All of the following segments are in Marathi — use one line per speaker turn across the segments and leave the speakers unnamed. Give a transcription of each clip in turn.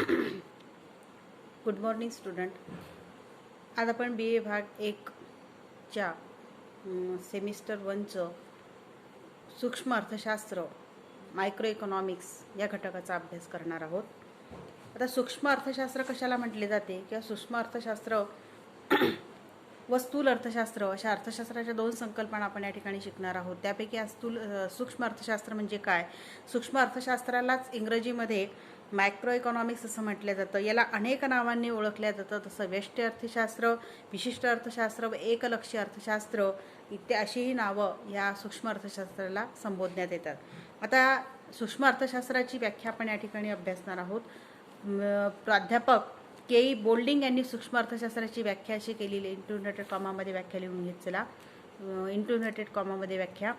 Good morning student. आज आपण बी ए भाग 1 च्या सेमिस्टर 1चं सूक्ष्म अर्थशास्त्र मायक्रो इकॉनॉमिक्स या घटकाचा अभ्यास करणार आहोत. आता सूक्ष्म अर्थशास्त्र कशाला म्हटले जाते किंवा सूक्ष्म अर्थशास्त्र व स्थूल अर्थशास्त्र अशा अर्थशास्त्राच्या दोन संकल्पना आपण या ठिकाणी शिकणार आहोत. त्यापैकी सूक्ष्म अर्थशास्त्र म्हणजे काय? सूक्ष्म अर्थशास्त्रालाच इंग्रजीमध्ये मायक्रो इकॉनॉमिक्स असं म्हटलं जातं. याला अनेक नावांनी ओळखलं जातं. तसं व्यष्टी अर्थशास्त्र, विशिष्ट अर्थशास्त्र व एकलक्षी अर्थशास्त्र अशीही नावं या सूक्ष्म अर्थशास्त्राला संबोधण्यात येतात. आता सूक्ष्म अर्थशास्त्राची व्याख्या आपण या ठिकाणी अभ्यासणार आहोत. प्राध्यापक के बोल्डिंग यांनी सूक्ष्म अर्थशास्त्राची व्याख्या अशी केलेली इंटरनेटेड कॉमामध्ये व्याख्या लिहून घेतलेला. इंटरनेटेड कॉमामध्ये व्याख्या: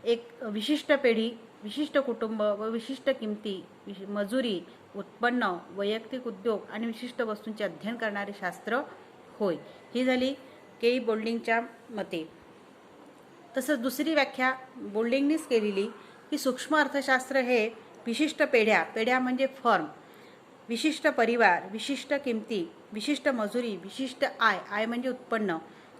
एक विशिष्ट पेढी, विशिष्ट कुटुंब व विशिष्ट किमती, मजुरी, उत्पन्न, वैयक्तिक उद्योग आणि विशिष्ट वस्तूंचे अध्ययन करणारे शास्त्र होय. ही झाली के बोल्डिंगच्या मते. तसंच दुसरी व्याख्या बोल्डिंगनीच केलेली की सूक्ष्म अर्थशास्त्र हे विशिष्ट पेढ्या म्हणजे फर्म, विशिष्ट परिवार, विशिष्ट किमती, विशिष्ट मजुरी, विशिष्ट आय म्हणजे उत्पन्न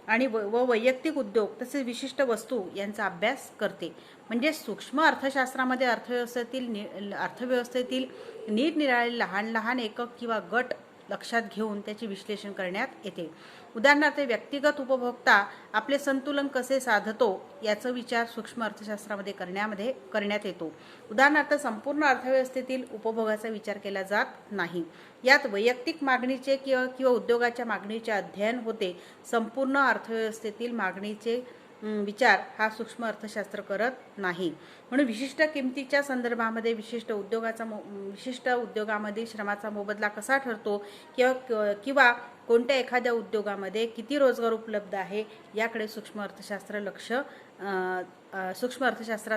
आणि वैयक्तिक उद्योग तसेच विशिष्ट वस्तू यांचा अभ्यास करते. म्हणजे सूक्ष्म अर्थशास्त्रामध्ये अर्थव्यवस्थेतील निरनिराळे लहान लहान एकक किंवा गट लक्षात घेऊन त्याचे विश्लेषण करण्यात येते. उदाहरणार्थ व्यक्तिगत उपभोक्ता आपले संतुलन कसे साधतो याचा विचार सूक्ष्म अर्थशास्त्रामध्ये करण्यात येतो. उदाहरणार्थ संपूर्ण अर्थव्यवस्थेतील उपभोगाचा विचार केला जात नाही. यात वैयक्तिक मागणीचे किंवा उद्योगाच्या मागणीचे अध्ययन होते. संपूर्ण अर्थव्यवस्थेतील मागणीचे विचार हा सूक्ष्म अर्थशास्त्र करत नाही. म्हणून विशिष्ट किमतीच्या संदर्भामध्ये विशिष्ट उद्योगामध्ये श्रमाचा मोबदला कसा ठरतो किंवा कोणत्या एखाद्या उद्योगामध्ये किती रोजगार उपलब्ध आहे याकडे सूक्ष्म अर्थशास्त्रात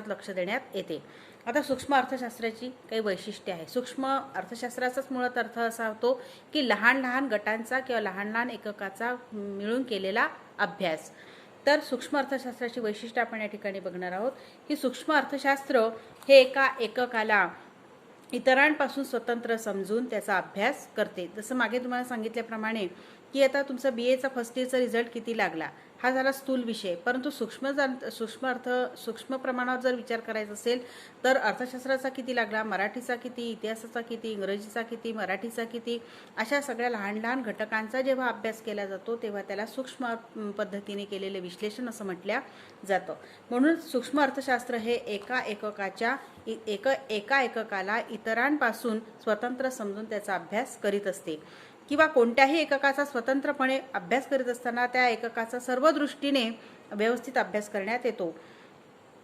लक्ष देण्यात येते. आता सूक्ष्म अर्थशास्त्राची काही वैशिष्ट्ये आहे. सूक्ष्म अर्थशास्त्राचाच मुळात अर्थ असा होतो की लहान लहान गटांचा किंवा लहान लहान एककाचा मिळून केलेला अभ्यास. तर सूक्ष्म अर्थशास्त्राची वैशिष्ट्ये आपण या ठिकाणी बघणार आहोत की सूक्ष्म अर्थशास्त्र हे एका एककाला इतरांपासून स्वतंत्र समजून त्याचा अभ्यास करते. जसं मागे तुम्हाला सांगितल्याप्रमाणे की आता तुमचा BAचा फर्स्ट इयरचा रिझल्ट किती लागला हा झाला स्थूल विषय, परंतु सूक्ष्म प्रमाणावर जर विचार करायचा असेल तर अर्थशास्त्राचा किती लागला, मराठीचा किती, इतिहासाचा किती, इंग्रजीचा किती, मराठीचा किती, अशा सगळ्या लहान लहान घटकांचा जेव्हा अभ्यास केला जातो तेव्हा त्याला सूक्ष्म पद्धतीने केलेले विश्लेषण असं म्हटलं जातं. म्हणून सूक्ष्म अर्थशास्त्र हे एका एककाला इतरांपासून स्वतंत्र समजून त्याचा अभ्यास करीत असते. किंवा कोणत्याही एककाचा स्वतंत्रपणे अभ्यास करीत असताना त्या एककाचा सर्व दृष्टीने व्यवस्थित अभ्यास करण्यात येतो.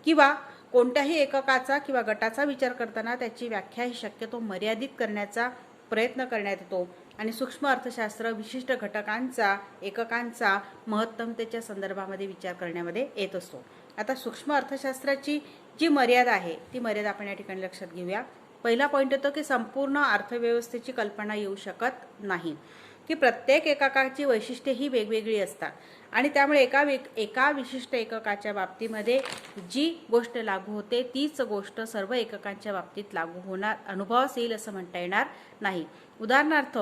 किंवा कोणत्याही एककाचा किंवा गटाचा विचार करताना त्याची व्याख्या ही शक्यतो मर्यादित करण्याचा प्रयत्न करण्यात येतो. आणि सूक्ष्म अर्थशास्त्र विशिष्ट एककांचा महत्तमतेच्या संदर्भामध्ये विचार करण्यामध्ये येत असतो. आता सूक्ष्म अर्थशास्त्राची जी मर्यादा आहे ती मर्यादा आपण या ठिकाणी लक्षात घेऊया. पहिला पॉईंट येतो की संपूर्ण अर्थव्यवस्थेची कल्पना येऊ शकत नाही, की प्रत्येक एककाची वैशिष्ट्ये ही वेगवेगळी असतात आणि त्यामुळे एका विशिष्ट एककाच्या बाबतीमध्ये जी गोष्ट लागू होते तीच गोष्ट सर्व एककांच्या बाबतीत लागू होणार, अनुभवास येईल असं म्हणता येणार नाही. उदाहरणार्थ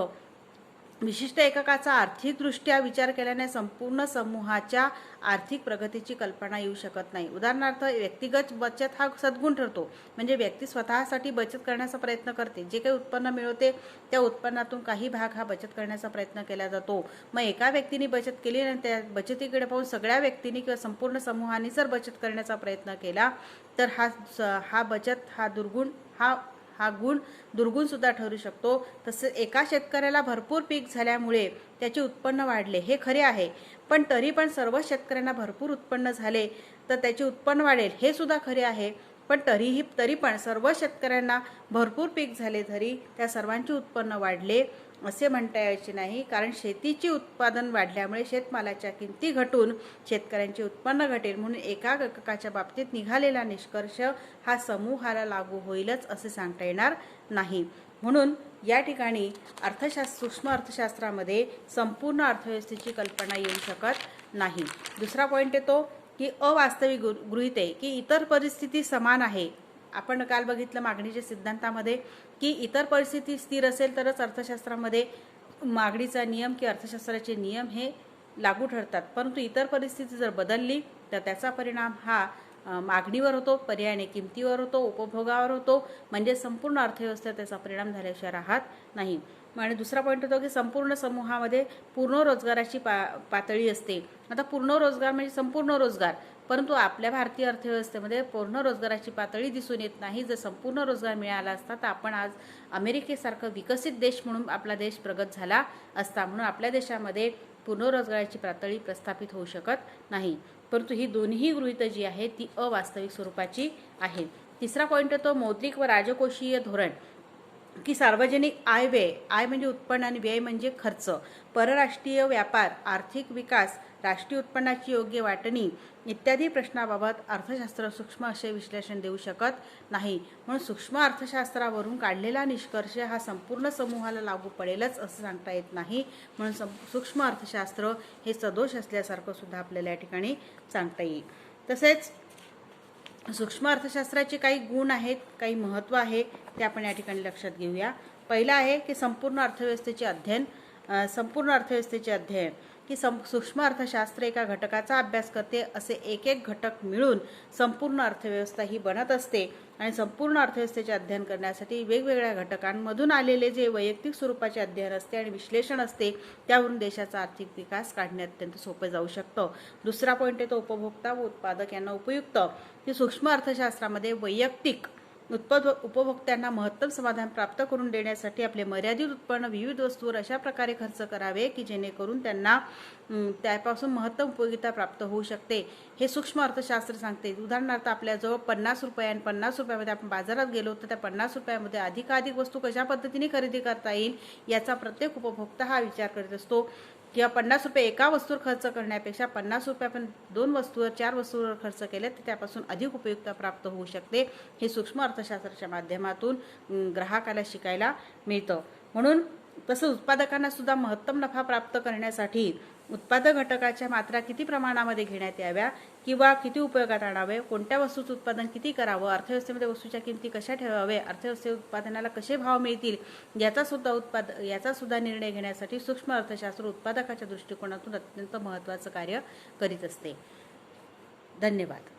विशिष्ट एककाचा आर्थिकदृष्ट्या विचार केल्याने संपूर्ण समूहाच्या आर्थिक प्रगतीची कल्पना येऊ शकत नाही. उदाहरणार्थ व्यक्तिगत बचत हा सद्गुण ठरतो. म्हणजे व्यक्ती स्वतःसाठी बचत करण्याचा प्रयत्न करते. जे काही उत्पन्न मिळवते त्या उत्पन्नातून काही भाग हा बचत करण्याचा प्रयत्न केला जातो. मग एका व्यक्तीने बचत केली आणि त्या बचतीकडे पाहून सगळ्या व्यक्तींनी किंवा संपूर्ण समूहाने जर बचत करण्याचा प्रयत्न केला तर हा गुण दुर्गुण सुद्धा ठरू शकतो. तसेच एका शेतकऱ्याला भरपूर पीक झाल्यामुळे त्याचे उत्पन्न वाढले हे खरे आहे, पण तरी पण सर्व शेतकऱ्यांना भरपूर उत्पन्न झाले तर त्याचे उत्पन्न वाढेल हे सुद्धा खरे आहे, पण तरी पण सर्व शेतकऱ्यांना भरपूर पीक झाले तरी त्या सर्वांचे उत्पन्न वाढले असे म्हणता यायचे नाही. कारण शेतीचे उत्पादन वाढल्यामुळे शेतमालाच्या किमती घटून शेतकऱ्यांचे उत्पन्न घटेल. म्हणून एका एककाच्या बाबतीत निघालेला निष्कर्ष हा समूहाला लागू होईलच असे सांगता येणार नाही. म्हणून या ठिकाणी सूक्ष्म अर्थशास्त्रामध्ये संपूर्ण अर्थव्यवस्थेची कल्पना येऊ शकत नाही. दुसरा पॉईंट येतो की अवास्तविक गृहीते की इतर परिस्थिती समान आहे आपण काल बघितलं मागणीच्या सिद्धांतामध्ये की इतर परिस्थिती स्थिर असेल तरच अर्थशास्त्रामध्ये मागणीचा नियम की अर्थशास्त्राचे नियम हे लागू ठरतात, परंतु इतर परिस्थिती जर बदलली तर त्याचा परिणाम हा मागणीवर होतो, पर्यायाने किमतीवर होतो, उपभोगावर होतो, म्हणजे संपूर्ण अर्थव्यवस्थेत त्याचा परिणाम झाल्याशिवाय राहत नाही. आणि दुसरा पॉईंट होतो की संपूर्ण समूहामध्ये पूर्ण रोजगाराची पातळी असते. आता पूर्ण रोजगार म्हणजे संपूर्ण रोजगार, परंतु आपल्या भारतीय अर्थव्यवस्थेमध्ये पूर्ण रोजगाराची पातळी दिसून येत नाही. जर संपूर्ण रोजगार मिळाला असता तर आपण आज अमेरिकेसारखं विकसित देश म्हणून आपला देश प्रगत झाला असता. म्हणून आपल्या देशामध्ये पूर्ण रोजगाराची पातळी प्रस्थापित होऊ शकत नाही, परंतु ही दोन्ही गृहीतं जी आहेत ती अवास्तविक स्वरूपाची आहे. तिसरा पॉईंट तो मौद्रिक व राजकोषीय धोरण की सार्वजनिक आय व्यय, आय म्हणजे उत्पन्न आणि व्यय म्हणजे खर्च, परराष्ट्रीय व्यापार, आर्थिक विकास, राष्ट्रीय उत्पन्नाची योग्य वाटणी इत्यादी प्रश्नाबाबत अर्थशास्त्र सूक्ष्म असे विश्लेषण देऊ शकत नाही. म्हणून सूक्ष्म अर्थशास्त्रावरून काढलेला निष्कर्ष हा संपूर्ण समूहाला लागू पडेलच असं सांगता येत नाही. म्हणून सूक्ष्म अर्थशास्त्र हे सदोष असल्यासारखं सुद्धा आपल्याला या ठिकाणी सांगता येईल. तसेच सूक्ष्म अर्थशास्त्राचे काही गुण आहेत, काही महत्त्व आहे ते आपण या ठिकाणी लक्षात घेऊया. पहिला आहे की संपूर्ण अर्थव्यवस्थेचे अध्ययन की सूक्ष्म अर्थशास्त्र एका घटकाचा अभ्यास करते. असे एक एक घटक मिळून संपूर्ण अर्थव्यवस्था ही बनत असते आणि संपूर्ण अर्थव्यवस्थेचे अध्ययन करण्यासाठी वेगवेगळ्या घटकांमधून आलेले जे वैयक्तिक स्वरूपाचे अध्ययन असते आणि विश्लेषण असते त्यावरून देशाचा आर्थिक विकास काढणे अत्यंत सोपे जाऊ शकतं. दुसरा पॉईंट आहे तो उपभोक्ता व उत्पादक यांना उपयुक्त की सूक्ष्म अर्थशास्त्रामध्ये वैयक्तिक उपभोक्त्यांना महत्तम समाधान प्राप्त करून देण्यासाठी आपले मर्यादित उत्पन्न विविध वस्तूवर अशा प्रकारे खर्च करावे की जेणेकरून त्यांना त्यापासून महत्तम उपयोगिता प्राप्त होऊ शकते, हे सूक्ष्म अर्थशास्त्र सांगते. उदाहरणार्थ आपल्याजवळ 50 रुपये आणि 50 रुपयामध्ये आपण बाजारात गेलो तर त्या 50 रुपयामध्ये अधिकाधिक वस्तू कशा पद्धतीने खरेदी करता येईल याचा प्रत्येक उपभोक्ता हा विचार करीत असतो. किंवा 50 रुपये एका वस्तूवर खर्च करण्यापेक्षा 50 रुपये आपण 2 वस्तूवर 4 वस्तूवर खर्च केले तर त्यापासून अधिक उपयुक्तता प्राप्त होऊ शकते. हे सूक्ष्म अर्थशास्त्राच्या माध्यमातून ग्राहकाला शिकायला मिळतं. म्हणून तसं उत्पादकांना सुद्धा महत्तम नफा प्राप्त करण्यासाठी उत्पादक घटकाच्या मात्रा किती प्रमाणामध्ये घेण्यात याव्या किंवा किती उपयोगात आणावे, कोणत्या वस्तूचं उत्पादन किती करावं, अर्थव्यवस्थेमध्ये वस्तूच्या किमती कशा ठेवावे, अर्थव्यवस्थेत उत्पादनाला कसे भाव मिळतील याचा सुद्धा निर्णय घेण्यासाठी सूक्ष्म अर्थशास्त्र उत्पादकाच्या दृष्टिकोनातून अत्यंत महत्त्वाचं कार्य करीत असते. धन्यवाद.